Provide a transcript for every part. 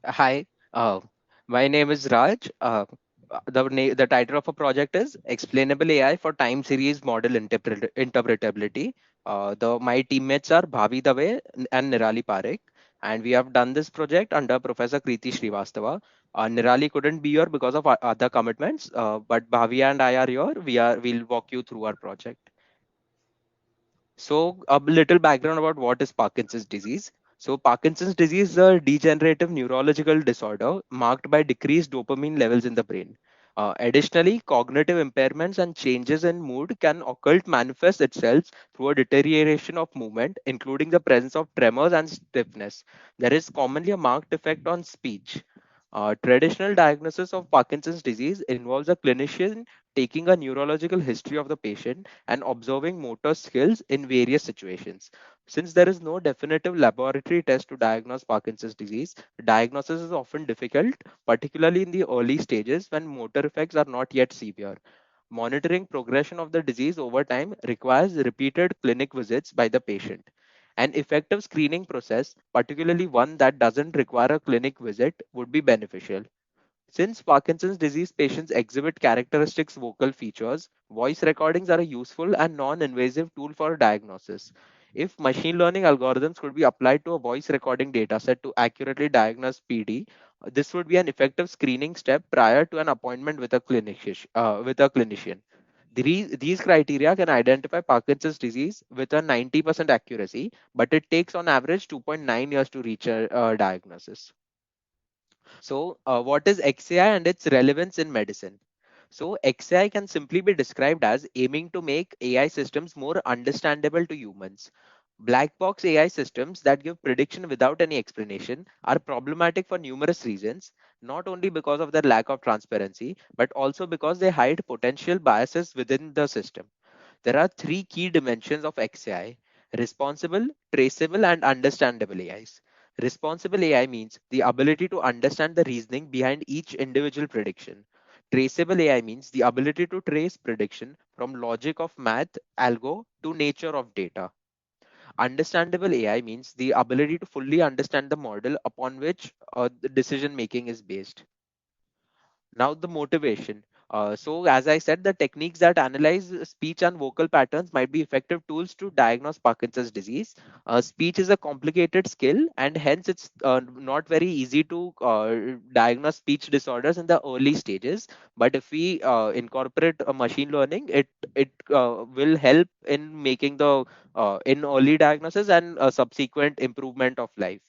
Hi, my name is Raj. The title of a project is Explainable AI for Time Series Model Interpretability. My teammates are Bhavi Dave and Nirali Parekh, and we have done this project under Professor Kriti Srivastava. Nirali couldn't be here because of other commitments, but Bhavi and I are here. We'll walk you through our project. So, a little background about what is Parkinson's disease. So, Parkinson's disease is a degenerative neurological disorder marked by decreased dopamine levels in the brain. Additionally, cognitive impairments and changes in mood can occult manifest itself through a deterioration of movement, including the presence of tremors and stiffness. There is commonly a marked effect on speech. Traditional diagnosis of Parkinson's disease involves a clinician taking a neurological history of the patient and observing motor skills in various situations. Since there is no definitive laboratory test to diagnose Parkinson's disease, diagnosis is often difficult, particularly in the early stages when motor effects are not yet severe. Monitoring progression of the disease over time requires repeated clinic visits by the patient. An effective screening process, particularly one that doesn't require a clinic visit, would be beneficial. Since Parkinson's disease patients exhibit characteristics vocal features, voice recordings are a useful and non invasive tool for diagnosis. If machine learning algorithms could be applied to a voice recording dataset to accurately diagnose PD, this would be an effective screening step prior to an appointment with a clinician. These criteria can identify Parkinson's disease with a 90% accuracy, but it takes on average 2.9 years to reach a diagnosis. So, what is XAI and its relevance in medicine? So, XAI can simply be described as aiming to make AI systems more understandable to humans. Black box AI systems that give prediction without any explanation are problematic for numerous reasons, not only because of their lack of transparency, but also because they hide potential biases within the system. There are three key dimensions of XAI: responsible, traceable, and understandable AIs. Responsible AI means the ability to understand the reasoning behind each individual prediction. Traceable AI means the ability to trace prediction from logic of math, algo, to nature of data. Understandable AI means the ability to fully understand the model upon which the decision making is based. Now, the motivation. So, as I said, the techniques that analyze speech and vocal patterns might be effective tools to diagnose Parkinson's disease. Speech is a complicated skill, and hence it's not very easy to diagnose speech disorders in the early stages. But if we incorporate machine learning, it will help in making the in early diagnosis and subsequent improvement of life.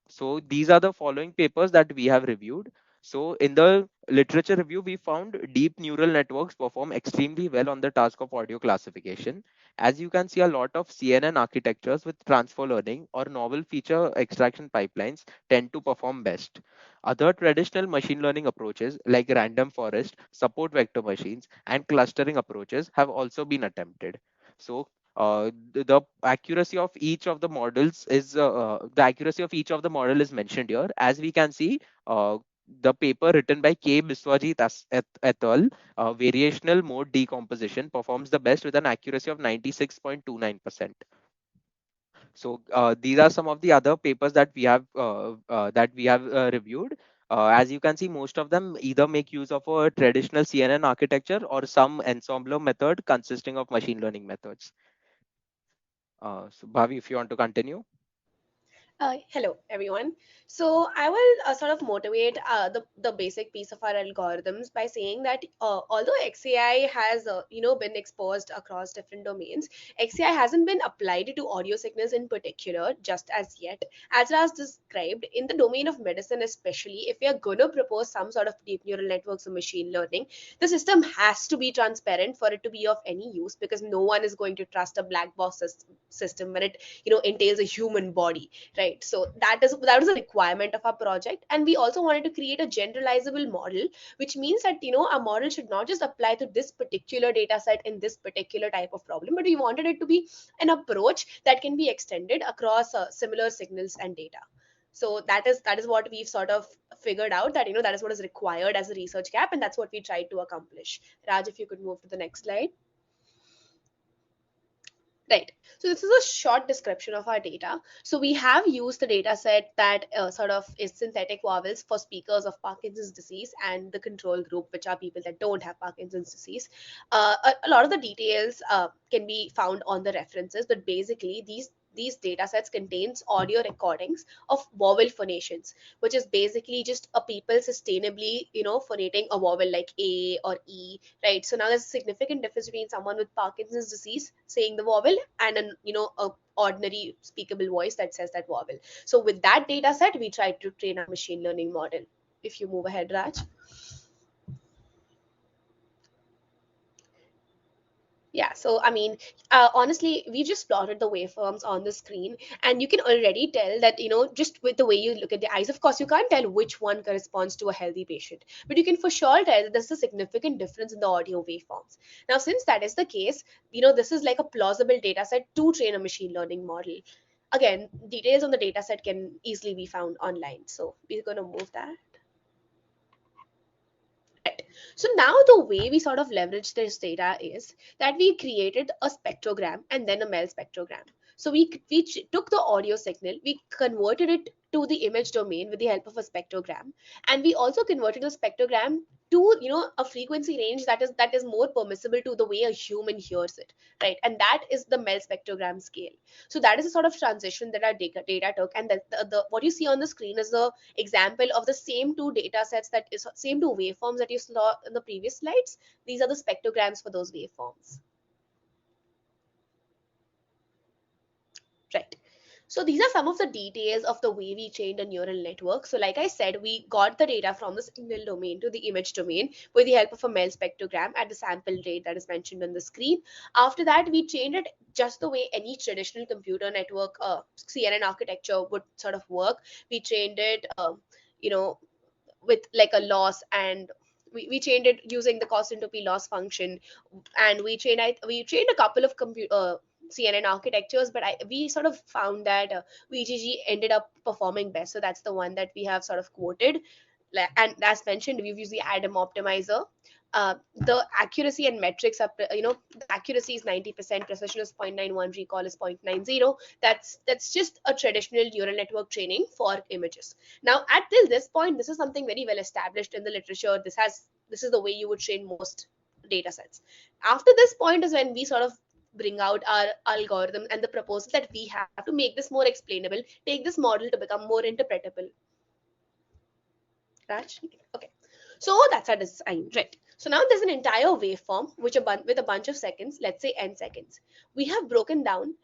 So these are the following papers that we have reviewed. So in the literature review, we found deep neural networks perform extremely well on the task of audio classification. As you can see, a lot of CNN architectures with transfer learning or novel feature extraction pipelines tend to perform best. Other traditional machine learning approaches like random forest, support vector machines, and clustering approaches have also been attempted. So the accuracy of each of the models is the accuracy of each of the model is mentioned here. As we can see, the paper written by K. Biswajit et al. Variational mode decomposition performs the best with an accuracy of 96.29%. So these are some of the other papers that we have reviewed. As you can see, most of them either make use of a traditional CNN architecture or some ensemble method consisting of machine learning methods. So Bhavi, if you want to continue. Hello, everyone. So I will sort of motivate the basic piece of our algorithms by saying that although XAI has been exposed across different domains, XAI hasn't been applied to audio signals in particular just as yet. As Ras described, in the domain of medicine, especially if we are going to propose some sort of deep neural networks or machine learning, the system has to be transparent for it to be of any use because no one is going to trust a black box system when it entails a human body, right? So that was a requirement of our project, and we also wanted to create a generalizable model, which means that a model should not just apply to this particular data set in this particular type of problem, but we wanted it to be an approach that can be extended across similar signals and data. So that is what we've sort of figured out, that that is what is required as a research gap, and that's what we tried to accomplish. Raj, if you could move to the next slide. Right. So this is a short description of our data. So we have used the data set that sort of is synthetic vowels for speakers of Parkinson's disease and the control group, which are people that don't have Parkinson's disease. A lot of the details can be found on the references, but basically these data sets contains audio recordings of vowel phonations, which is basically just a people sustainably, phonating a vowel like A or E, right? So now there's a significant difference between someone with Parkinson's disease saying the vowel and an, a ordinary speakable voice that says that vowel. So with that data set, we tried to train our machine learning model. If you move ahead, Raj. Yeah, so I mean, honestly, we just plotted the waveforms on the screen, and you can already tell that, just with the way you look at the eyes, of course, you can't tell which one corresponds to a healthy patient, but you can for sure tell that there's a significant difference in the audio waveforms. Now, since that is the case, this is like a plausible data set to train a machine learning model. Again, details on the data set can easily be found online, so we're going to move that. Right. So now the way we sort of leverage this data is that we created a spectrogram and then a MEL spectrogram. So we took the audio signal, we converted it to the image domain with the help of a spectrogram, and we also converted the spectrogram to a frequency range that is more permissible to the way a human hears it, right? And that is the MEL spectrogram scale. So that is a sort of transition that our data took, and the what you see on the screen is the example of the same two data sets, that is same two waveforms that you saw in the previous slides. These are the spectrograms for those waveforms. Right. So these are some of the details of the way we trained a neural network. So like I said, we got the data from the signal domain to the image domain with the help of a MEL spectrogram at the sample rate that is mentioned on the screen. After that, we trained it just the way any traditional computer network CNN architecture would sort of work. We trained it, you know, with like a loss, and we trained it using the cost entropy loss function, and we trained a couple of CNN architectures, but we sort of found that VGG ended up performing best, so that's the one that we have sort of quoted. And as mentioned, we've used the Adam optimizer. The accuracy and metrics are, the accuracy is 90%, precision is 0.91, recall is 0.90. That's just a traditional neural network training for images. Now, at till this point, this is something very well established in the literature. This is the way you would train most data sets. After this point is when we sort of bring out our algorithm and the proposal that we have to make this more explainable, take this model to become more interpretable. Raj? Okay. So that's our design, right? So now there's an entire waveform with a bunch of seconds, let's say n seconds. We have broken down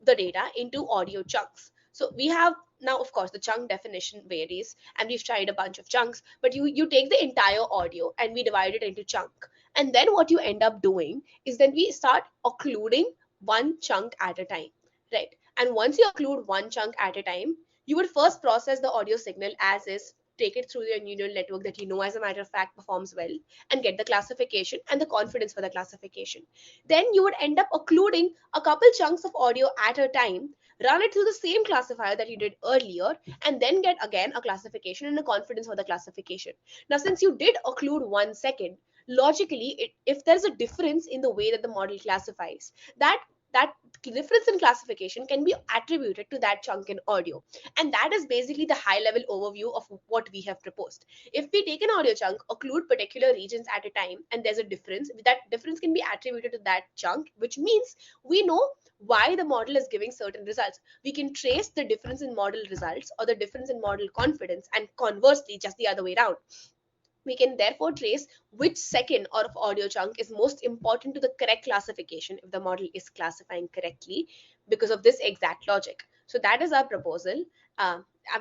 the data into audio chunks. So we have now, of course, the chunk definition varies, and we've tried a bunch of chunks, but you take the entire audio and we divide it into chunk. And then what you end up doing is then we start occluding one chunk at a time, right? And once you occlude one chunk at a time, you would first process the audio signal as is, take it through your neural network that as a matter of fact performs well, and get the classification and the confidence for the classification. Then you would end up occluding a couple chunks of audio at a time, run it through the same classifier that you did earlier, and then get again a classification and a confidence for the classification. Now, since you did occlude 1 second, logically, if there's a difference in the way that the model classifies, that difference in classification can be attributed to that chunk in audio. And that is basically the high level overview of what we have proposed. If we take an audio chunk, occlude particular regions at a time, and there's a difference, that difference can be attributed to that chunk, which means we know why the model is giving certain results. We can trace the difference in model results or the difference in model confidence, and conversely, just the other way around. We can therefore trace which second of audio chunk is most important to the correct classification if the model is classifying correctly because of this exact logic. So that is our proposal.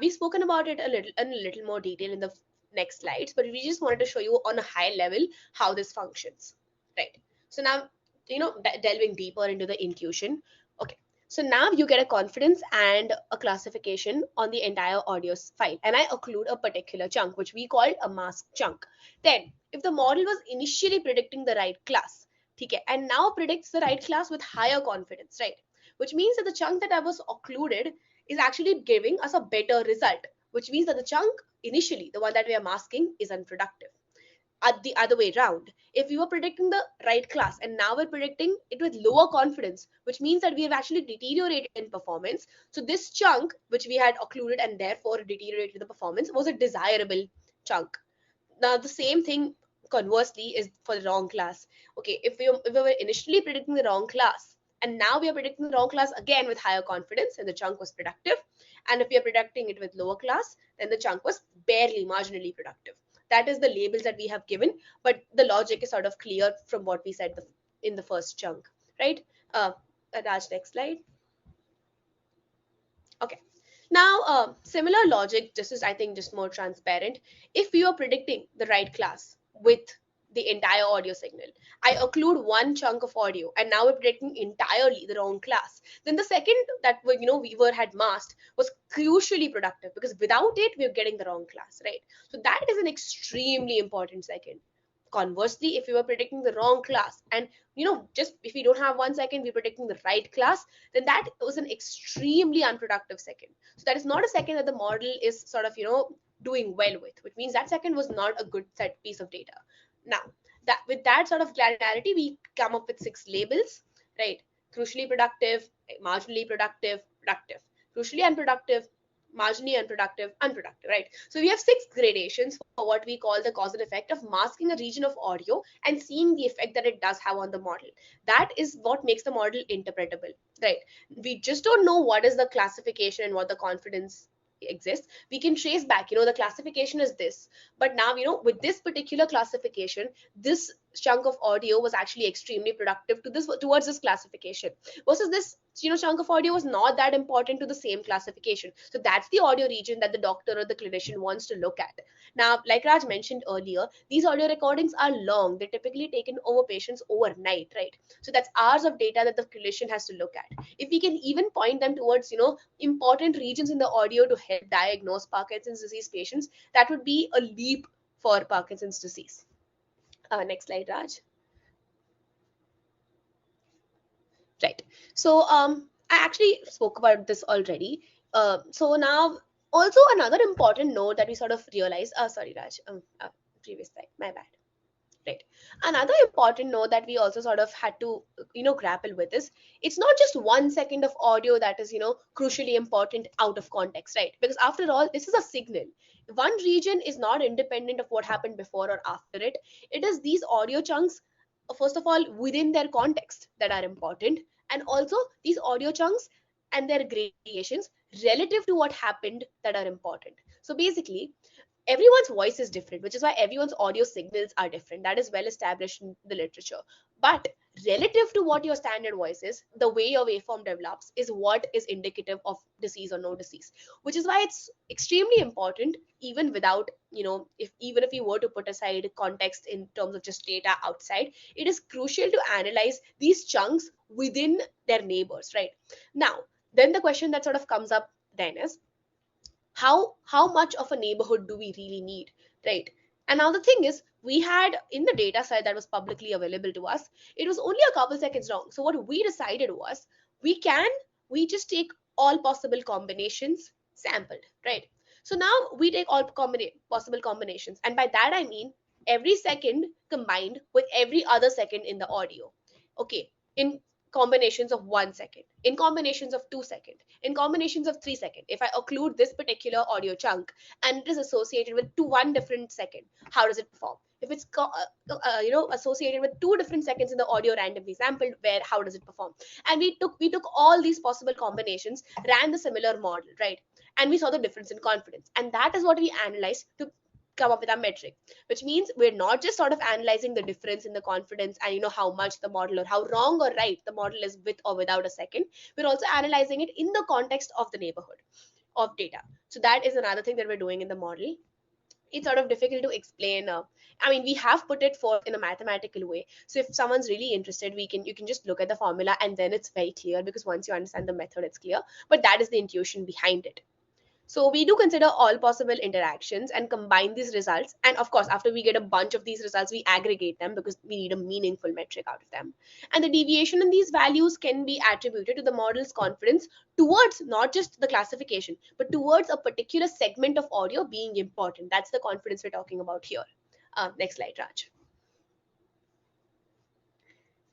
We've spoken about it in a little more detail in the next slides, but we just wanted to show you on a high level how this functions. Right. So now, delving deeper into the intuition. Okay. So now you get a confidence and a classification on the entire audio file. And I occlude a particular chunk, which we call a mask chunk. Then, if the model was initially predicting the right class, okay, and now predicts the right class with higher confidence, right? Which means that the chunk that I was occluded is actually giving us a better result, which means that the chunk initially, the one that we are masking, is unproductive. at the other way around. If we were predicting the right class and now we're predicting it with lower confidence, which means that we have actually deteriorated in performance. So this chunk, which we had occluded and therefore deteriorated the performance, was a desirable chunk. Now the same thing conversely is for the wrong class. Okay, if we were initially predicting the wrong class and now we are predicting the wrong class again with higher confidence and the chunk was productive, and if we are predicting it with lower class, then the chunk was barely marginally productive. That is the labels that we have given, but the logic is sort of clear from what we said in the first chunk, right? Raj, next slide. Okay. Now, similar logic, this is, I think, just more transparent. If we are predicting the right class with the entire audio signal, I occlude one chunk of audio, and now we're predicting entirely the wrong class. Then the second that we were had masked was crucially productive because without it, we're getting the wrong class, right? So that is an extremely important second. Conversely, if we were predicting the wrong class, and just if we don't have 1 second, we're predicting the right class, then that was an extremely unproductive second. So that is not a second that the model is sort of doing well with, which means that second was not a good set piece of data. Now, that with that sort of granularity, we come up with 6 labels, right? Crucially productive, marginally productive, productive, crucially unproductive, marginally unproductive, unproductive, right? So we have 6 gradations for what we call the cause and effect of masking a region of audio and seeing the effect that it does have on the model. That is what makes the model interpretable, right? We just don't know what is the classification and what the confidence exists. We can trace back, the classification is this, but now with this particular classification, this chunk of audio was actually extremely productive towards this classification, versus this chunk of audio was not that important to the same classification. So that's the audio region that the doctor or the clinician wants to look at. Now, like Raj mentioned earlier, these audio recordings are long. They're typically taken over patients overnight, right? So that's hours of data that the clinician has to look at. If we can even point them towards important regions in the audio to help diagnose Parkinson's disease patients, that would be a leap for Parkinson's disease. Next slide, Raj. Right. So I actually spoke about this already. So now also another important note that we sort of realized. Sorry, Raj. Previous slide. My bad. Right. Another important note that we also sort of had to grapple with is it's not just 1 second of audio that is crucially important out of context, right? Because after all, this is a signal. One region is not independent of what happened before or after it. It is these audio chunks, first of all, within their context that are important, and also these audio chunks and their gradations relative to what happened that are important. So basically, everyone's voice is different, which is why everyone's audio signals are different. That is well established in the literature. But relative to what your standard voice is, the way your waveform develops is what is indicative of disease or no disease, which is why it's extremely important, even without, even if you were to put aside context in terms of just data outside, it is crucial to analyze these chunks within their neighbors, right? Now, then the question that sort of comes up then is, how much of a neighborhood do we really need, right? And now the thing is, we had in the data set that was publicly available to us, it was only a couple seconds wrong. So what we decided was, we just take all possible combinations sampled, right? So now we take all possible combinations, and by that I mean every second combined with every other second in the audio. Okay, in combinations of 1 second, in combinations of 2 second, in combinations of 3 second. If I occlude this particular audio chunk and it is associated with one different second, how does it perform? If it's associated with 2 different seconds in the audio randomly sampled, where how does it perform? And we took all these possible combinations, ran the similar model, right? And we saw the difference in confidence, and that is what we analyzed to come up with our metric, which means we're not just sort of analyzing the difference in the confidence and how much the model or how wrong or right the model is with or without a second. We're also analyzing it in the context of the neighborhood of data. So that is another thing that we're doing in the model. It's sort of difficult to explain. I mean, we have put it forth in a mathematical way, so if someone's really interested, you can just look at the formula and then it's very clear, because once you understand the method, it's clear. But that is the intuition behind it. So we do consider all possible interactions and combine these results. And of course, after we get a bunch of these results, we aggregate them because we need a meaningful metric out of them. And the deviation in these values can be attributed to the model's confidence towards not just the classification, but towards a particular segment of audio being important. That's the confidence we're talking about here. Next slide, Raj.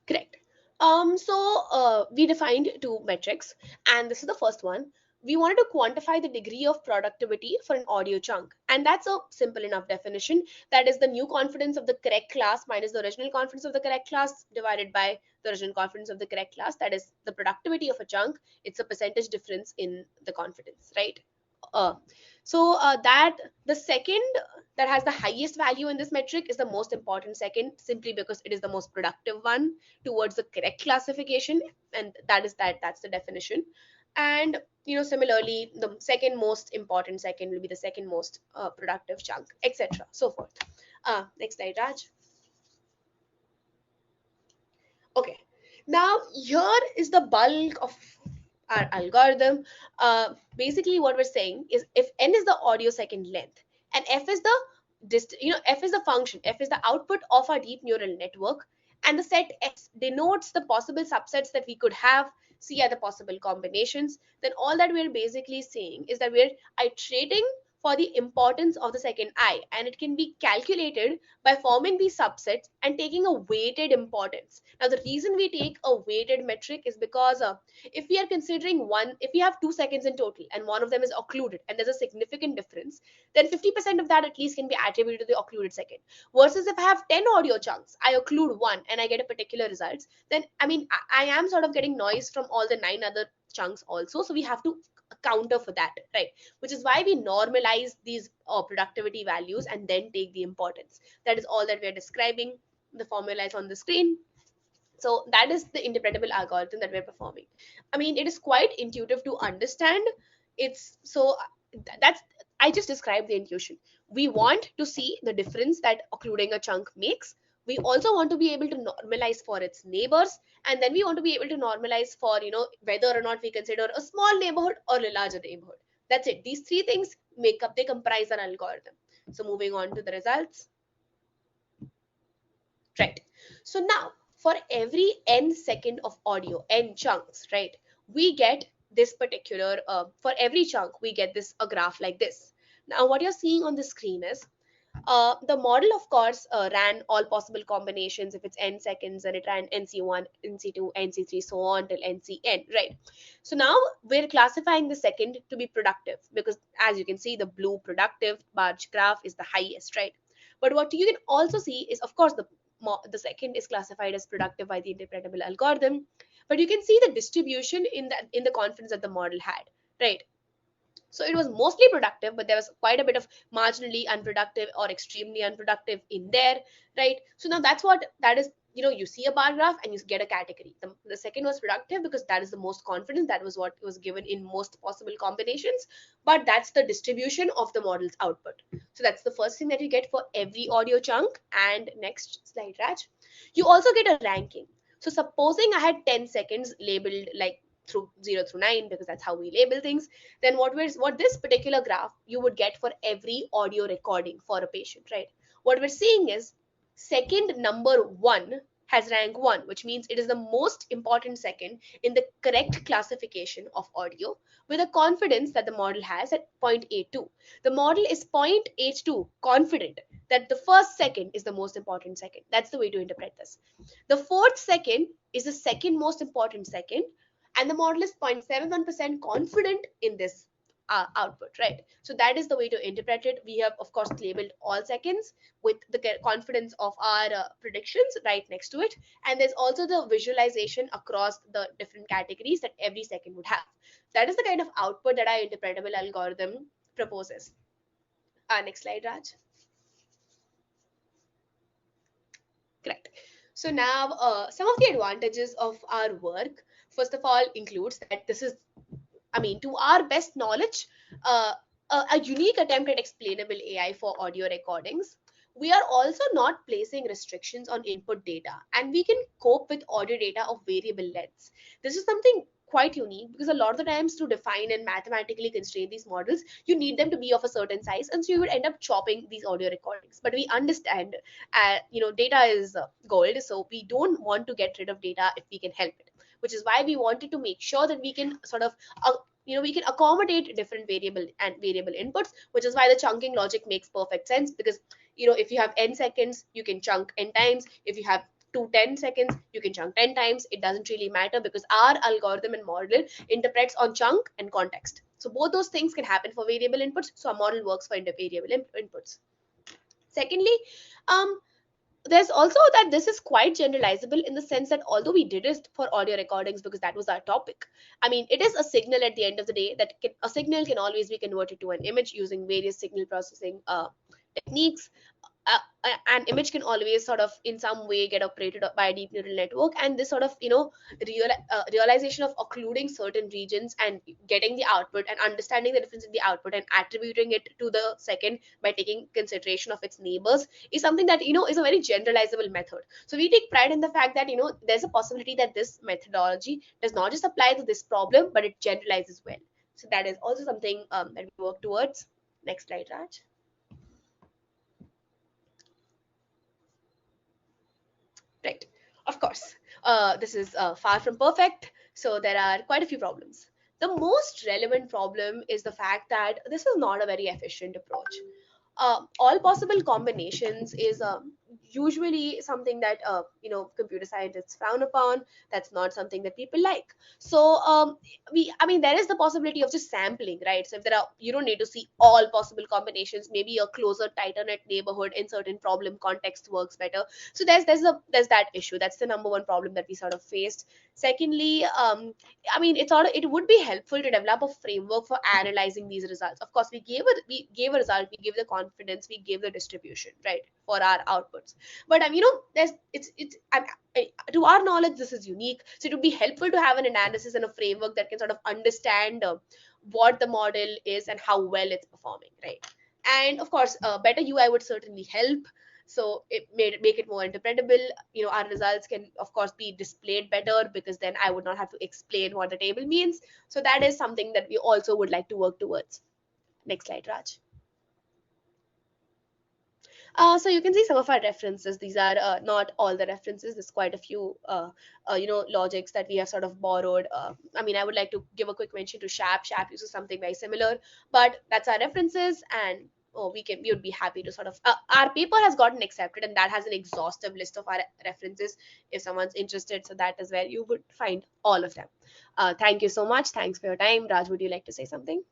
Correct. We defined two metrics, and this is the first one. We wanted to quantify the degree of productivity for an audio chunk, and that's a simple enough definition. That is the new confidence of the correct class minus the original confidence of the correct class divided by the original confidence of the correct class. That is the productivity of a chunk. It's a percentage difference in the confidence, right? Uh, that the second that has the highest value in this metric is the most important second, simply because it is the most productive one towards the correct classification, and that's the definition. And similarly, the second most important second will be the second most productive chunk, etc., so forth. Next slide, Raj. Okay, now here is the bulk of our algorithm. Basically, what we're saying is if n is the audio second length and f is the f is the function, f is the output of our deep neural network, and the set x denotes the possible subsets that we could have, c are the possible combinations, then all that we're basically saying is that we're iterating for the importance of the second I, and it can be calculated by forming these subsets and taking a weighted importance. Now, the reason we take a weighted metric is because if we are considering if we have 2 seconds in total and one of them is occluded and there's a significant difference, then 50% of that at least can be attributed to the occluded second. Versus if I have 10 audio chunks, I occlude one and I get a particular results, then I am sort of getting noise from all the 9 other chunks also. So we have to counter for that, right? Which is why we normalize these productivity values and then take the importance. That is all that we are describing. The formula is on the screen. So that is the interpretable algorithm that we're performing. I mean, it is quite intuitive to understand. It's so that's I just described the intuition. We want to see the difference that occluding a chunk makes. We also want to be able to normalize for its neighbors, and then we want to be able to normalize for whether or not we consider a small neighborhood or a larger neighborhood. That's it. These three things they comprise our algorithm. So moving on to the results. Right. So now for every n second of audio, n chunks, right, we get this particular, for every chunk, we get this a graph like this. Now what you're seeing on the screen is the model, of course, ran all possible combinations. If it's n seconds, and it ran NC1, NC2, NC3, so on till NCN, right? So now we're classifying the second to be productive because, as you can see, the blue productive bar graph is the highest, right? But what you can also see is, of course, the second is classified as productive by the interpretable algorithm, but you can see the distribution in the confidence that the model had, right? So it was mostly productive, but there was quite a bit of marginally unproductive or extremely unproductive in there, right? So now that is, you see a bar graph and you get a category. The second was productive because that is the most confident. That was what was given in most possible combinations, but that's the distribution of the model's output. So that's the first thing that you get for every audio chunk. And next slide, Raj. You also get a ranking. So supposing I had 10 seconds labeled like through 0 through 9, because that's how we label things, then what this particular graph you would get for every audio recording for a patient, right? What we're seeing is second number 1 has rank 1, which means it is the most important second in the correct classification of audio, with a confidence that the model has at 0.82. The model is 0.82 confident that the first second is the most important second. That's the way to interpret this. The fourth second is the second most important second, and the model is 0.71% confident in this output, right? So that is the way to interpret it. We have, of course, labeled all seconds with the confidence of our predictions right next to it, and there's also the visualization across the different categories that every second would have. That is the kind of output that our interpretable algorithm proposes. Next slide, Raj. Correct. So now, some of the advantages of our work, first of all, includes that this is, to our best knowledge, a unique attempt at explainable AI for audio recordings. We are also not placing restrictions on input data, and we can cope with audio data of variable lengths. This is something quite unique because a lot of the times to define and mathematically constrain these models, you need them to be of a certain size, and so you would end up chopping these audio recordings. But we understand, data is gold, so we don't want to get rid of data if we can help it, which is why we wanted to make sure that we can sort of we can accommodate different variable inputs, which is why the chunking logic makes perfect sense, because if you have n seconds, you can chunk n times. If you have 2 10 seconds, you can chunk 10 times. It doesn't really matter because our algorithm and model interprets on chunk and context. So both those things can happen for variable inputs. So a model works for variable inputs. Secondly, um, there's also that this is quite generalizable in the sense that although we did it for audio recordings because that was our topic, I mean, it is a signal at the end of the day that a signal can always be converted to an image using various signal processing techniques. An image can always sort of in some way get operated by a deep neural network, and this sort of realization of occluding certain regions and getting the output and understanding the difference in the output and attributing it to the second by taking consideration of its neighbors is something that is a very generalizable method. So we take pride in the fact that there's a possibility that this methodology does not just apply to this problem but it generalizes well. So that is also something that we work towards. Next slide, Raj. Right. Of course, this is far from perfect, so there are quite a few problems. The most relevant problem is the fact that this is not a very efficient approach. All possible combinations is usually something that computer scientists frown upon. That's not something that people like. So I mean, there is the possibility of just sampling, right? So if there are, you don't need to see all possible combinations. Maybe a closer, tighter knit neighborhood in certain problem contexts works better. So there's that issue. That's the number one problem that we sort of faced. Secondly, I mean, it would be helpful to develop a framework for analyzing these results. Of course, we gave a result, we gave the confidence, we gave the distribution, right, for our outputs. But there's it's to our knowledge, this is unique. So it would be helpful to have an analysis and a framework that can sort of understand what the model is and how well it's performing, right? And of course, better UI would certainly help. So it make it more interpretable. Our results can of course be displayed better because then I would not have to explain what the table means. So that is something that we also would like to work towards. Next slide, Raj. So you can see some of our references. These are not all the references. There's quite a few, logics that we have sort of borrowed. I mean, I would like to give a quick mention to SHAP. SHAP uses something very similar, but that's our references, and we would be happy to sort of. Our paper has gotten accepted, and that has an exhaustive list of our references. If someone's interested, so that is where you would find all of them. Thank you so much. Thanks for your time, Raj. Would you like to say something?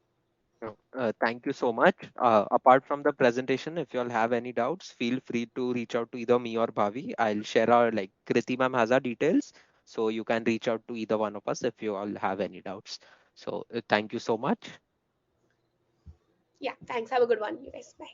No, thank you so much. Apart from the presentation, if you all have any doubts, feel free to reach out to either me or Bhavi. I'll share our like Kriti ma'am has our details, so you can reach out to either one of us if you all have any doubts. So thank you so much. Yeah. Thanks. Have a good one, you guys. Bye.